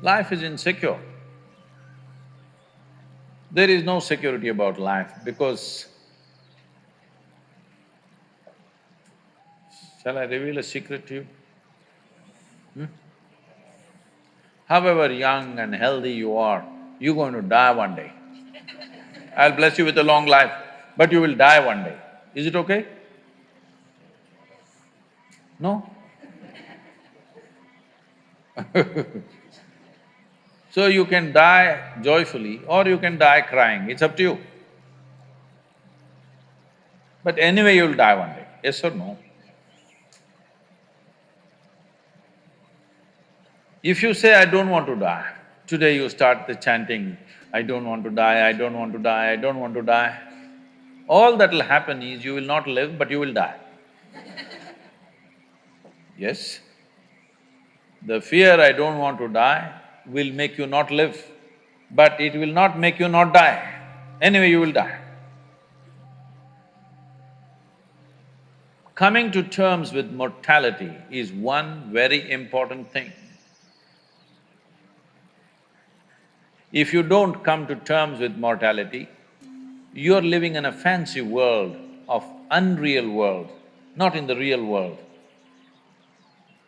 Life is insecure. There is no security about life because… Shall I reveal a secret to you? However young and healthy you are, you're going to die one day. I'll bless you with a long life, but you will die one day. Is it okay? No? So you can die joyfully or you can die crying, it's up to you. But anyway you'll die one day, yes or no? If you say, I don't want to die, today you start the chanting, I don't want to die, I don't want to die, I don't want to die, all that'll happen is you will not live, but you will die. Yes? The fear, I don't want to die, will make you not live, but it will not make you not die. Anyway, you will die. Coming to terms with mortality is one very important thing. If you don't come to terms with mortality, you're living in a fancy world of unreal world, not in the real world.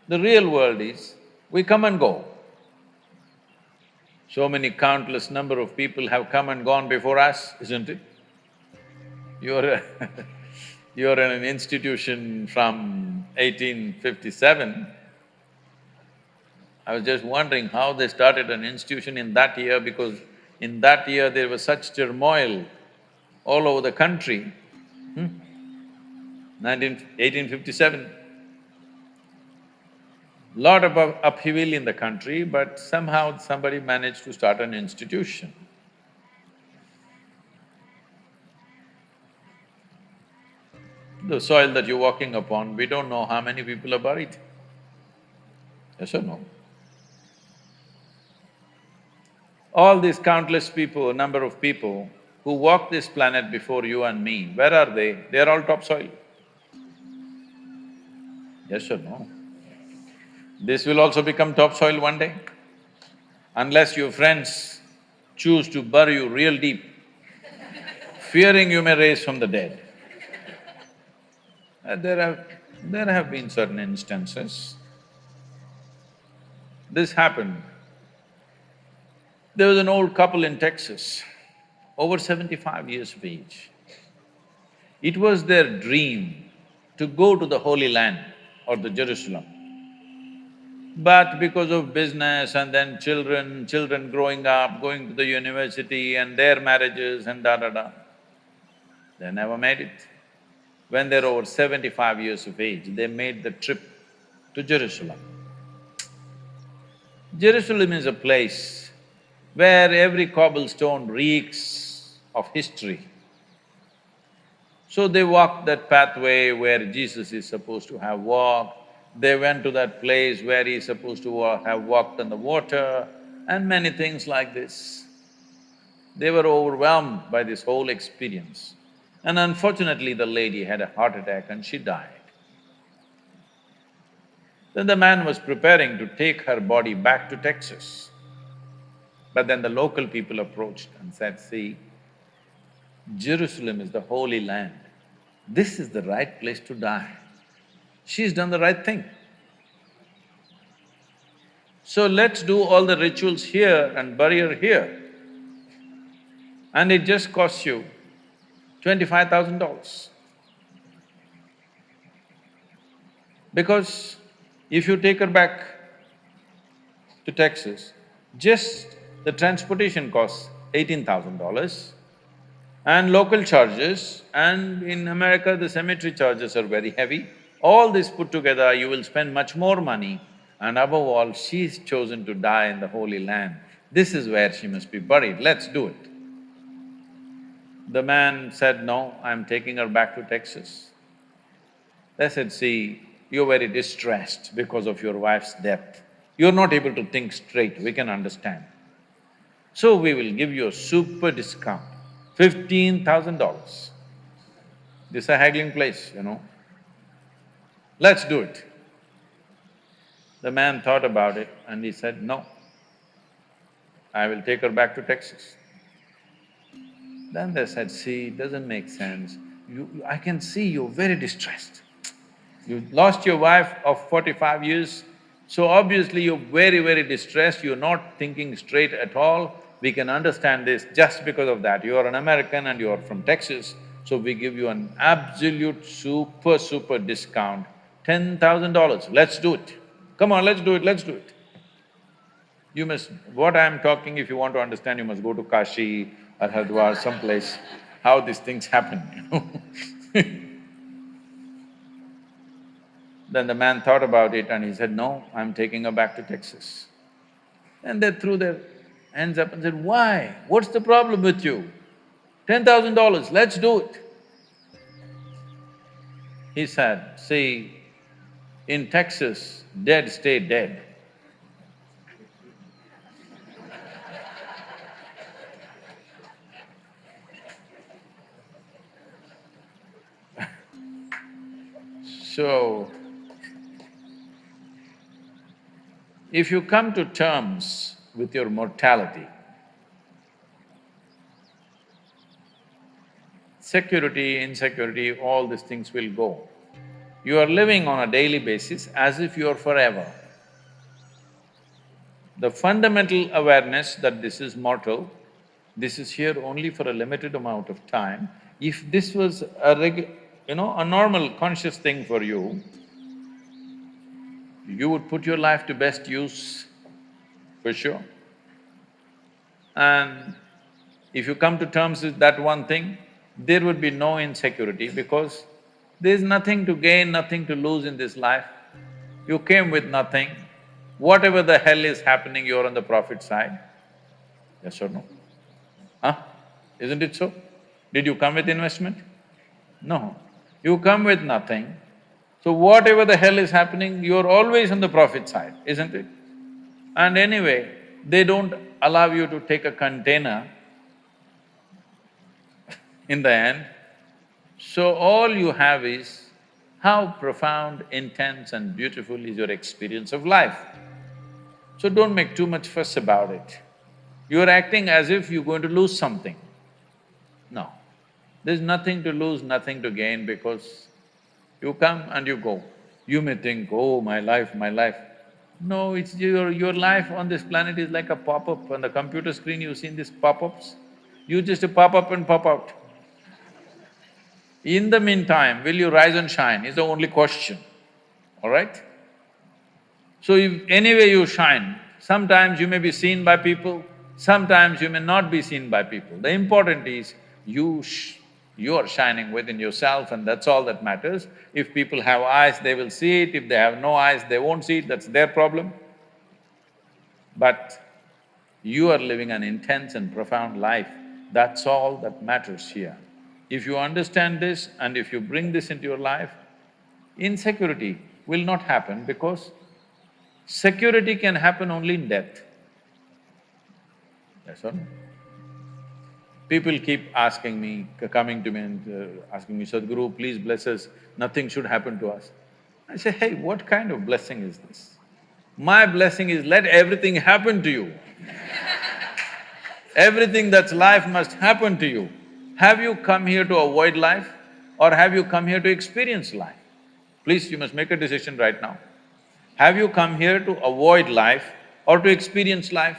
The real world is, we come and go. So many countless number of people have come and gone before us, isn't it? You're you're in an institution from 1857. I was just wondering how they started an institution in that year because in that year there was such turmoil all over the country. 1857. Lot of upheaval in the country, but somehow somebody managed to start an institution. The soil that you're walking upon, we don't know how many people are buried. Yes or no? All these countless people, number of people who walk this planet before you and me, where are they? They're all topsoil. Yes or no? This will also become topsoil one day. Unless your friends choose to bury you real deep, fearing you may raise from the dead. There have been certain instances. This happened. There was an old couple in Texas, over 75 years of age. It was their dream to go to the Holy Land or the Jerusalem. But because of business and then children growing up, going to the university and their marriages and da-da-da, they never made it. When they're over 75 years of age, they made the trip to Jerusalem. Jerusalem is a place where every cobblestone reeks of history. So they walked that pathway where Jesus is supposed to have walked, they went to that place where he's supposed to have walked on the water, and many things like this. They were overwhelmed by this whole experience. And unfortunately, the lady had a heart attack and she died. Then the man was preparing to take her body back to Texas. But then the local people approached and said, see, Jerusalem is the Holy Land. This is the right place to die. She's done the right thing. So let's do all the rituals here and bury her here. And it just costs you $25,000. Because if you take her back to Texas, just the transportation costs $18,000 and local charges, and in America the cemetery charges are very heavy. All this put together, you will spend much more money, and above all, she's chosen to die in the Holy Land. This is where she must be buried, let's do it. The man said, no, I'm taking her back to Texas. They said, see, you're very distressed because of your wife's death. You're not able to think straight, we can understand. So we will give you a super discount, $15,000. This is a haggling place, you know. Let's do it. The man thought about it and he said, no, I will take her back to Texas. Then they said, see, it doesn't make sense. I can see you're very distressed. You lost your wife of 45 years, so obviously you're very, very distressed, you're not thinking straight at all. We can understand this just because of that. You are an American and you are from Texas, so we give you an absolute super discount, $10,000. Let's do it. Come on, let's do it, let's do it. You must… what I'm talking, if you want to understand, you must go to Kashi or Hardwar, someplace, how these things happen, you know. Then the man thought about it and he said, no, I'm taking her back to Texas. And they threw their hands up and said, why? What's the problem with you? $10,000, let's do it. He said, see, in Texas, dead stay dead. So, if you come to terms with your mortality, security, insecurity, all these things will go. You are living on a daily basis as if you are forever. The fundamental awareness that this is mortal, this is here only for a limited amount of time. If this was a normal conscious thing for you, you would put your life to best use, for sure. And if you come to terms with that one thing, there would be no insecurity because there's nothing to gain, nothing to lose in this life. You came with nothing. Whatever the hell is happening, you're on the profit side. Yes or no? Huh? Isn't it so? Did you come with investment? No. You come with nothing. So whatever the hell is happening, you're always on the profit side, isn't it? And anyway, they don't allow you to take a container in the end. So all you have is how profound, intense and beautiful is your experience of life. So don't make too much fuss about it. You're acting as if you're going to lose something. No, there's nothing to lose, nothing to gain because you come and you go. You may think, oh, my life, my life. No, it's your life on this planet is like a pop-up. On the computer screen, you've seen these pop-ups? You just pop up and pop out. In the meantime, will you rise and shine is the only question, all right? So if anyway you shine, sometimes you may be seen by people, sometimes you may not be seen by people. The important is you are shining within yourself and that's all that matters. If people have eyes, they will see it, if they have no eyes, they won't see it, that's their problem. But you are living an intense and profound life, that's all that matters here. If you understand this and if you bring this into your life, insecurity will not happen because security can happen only in death. Yes or no? People keep asking me, coming to me and asking me, Sadhguru, please bless us, nothing should happen to us. I say, hey, what kind of blessing is this? My blessing is let everything happen to you. Everything that's life must happen to you. Have you come here to avoid life or have you come here to experience life? Please, you must make a decision right now. Have you come here to avoid life or to experience life?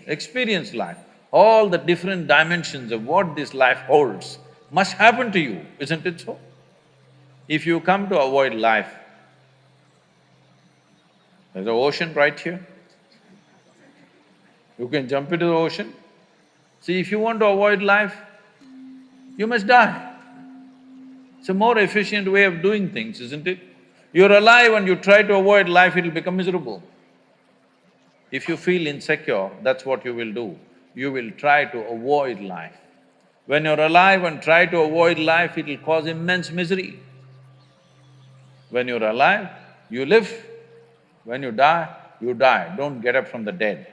Experience life. All the different dimensions of what this life holds must happen to you, isn't it so? If you come to avoid life, there's an ocean right here. You can jump into the ocean. See, if you want to avoid life, you must die. It's a more efficient way of doing things, isn't it? You're alive and you try to avoid life, it'll become miserable. If you feel insecure, that's what you will do. You will try to avoid life. When you're alive and try to avoid life, it'll cause immense misery. When you're alive, you live. When you die, don't get up from the dead.